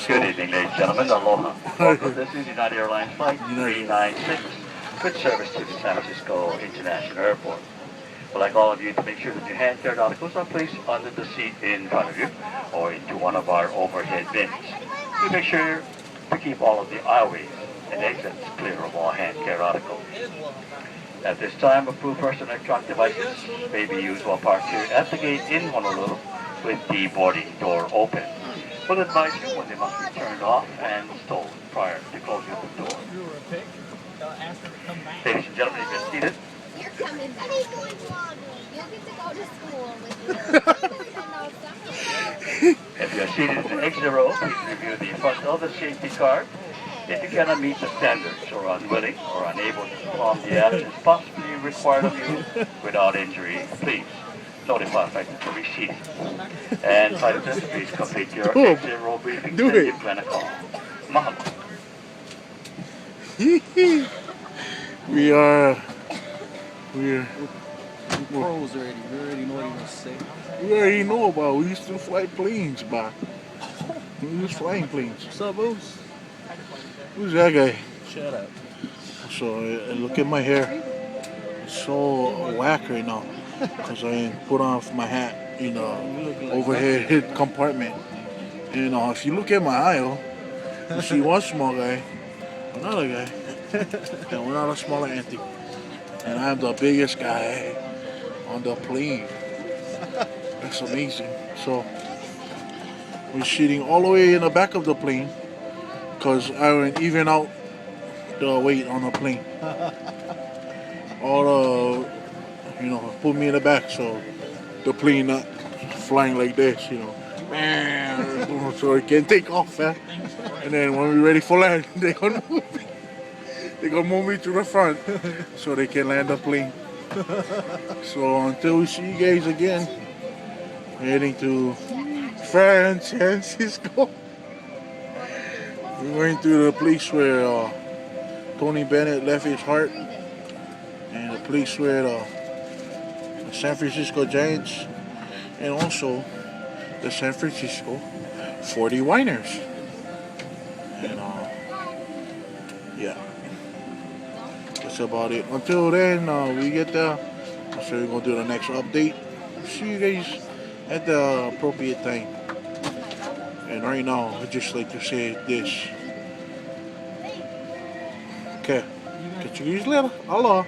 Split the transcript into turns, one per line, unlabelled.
Good evening, ladies and gentlemen. Aloha. Welcome. This is United Airlines Flight 396 with service to the San Francisco International Airport. We'd like all of you to make sure that your hand care articles are placed under the seat in front of you or into one of our overhead bins. We make sure to keep all of the aisleways and exits clear of all hand care articles. At this time, approved personal electronic devices may be used while parked here at the gate in Honolulu with the boarding door open. We'll advise you when they must be turned off and stowed prior to closing of the door. Ladies and gentlemen, you get seated.
You're coming back. You'll get to go to school with you.
If you are seated in the exit row, please review the front of the safety card. If you cannot meet the standards or are unwilling or unable to perform the actions possibly required of you without injury, please notify flight to be seated. And flight attendants, please complete your exit row briefing and you plan a call. Mahalo.
We're
pros already. We already know what you're gonna say.
we already know about. We used to fly planes, but we was flying planes.
What's up, Moose?
Who's that guy?
Shut up.
So look at my hair. It's so whack right now because I ain't put off my hat in the overhead compartment. And if you look at my aisle, you see one small guy, another guy, and we're not a smaller entity. And I'm the biggest guy on the plane. That's amazing. So we're sitting all the way in the back of the plane because I went even out the weight on the plane. All the, put me in the back so the plane not flying like this, so it can take off, eh? And then when we're ready for land, they're gonna move me. They're gonna move me to the front so they can land the plane. So until we see you guys again, we're heading to San Francisco. We're going to the place where Tony Bennett left his heart, and the place where the San Francisco Giants, and also the San Francisco 40 Winers. And yeah, that's about it. Until then, we get there. So we're gonna do the next update. See you guys at the appropriate time. And right now, I'd just like to say this. Okay, catch you guys later. Allah.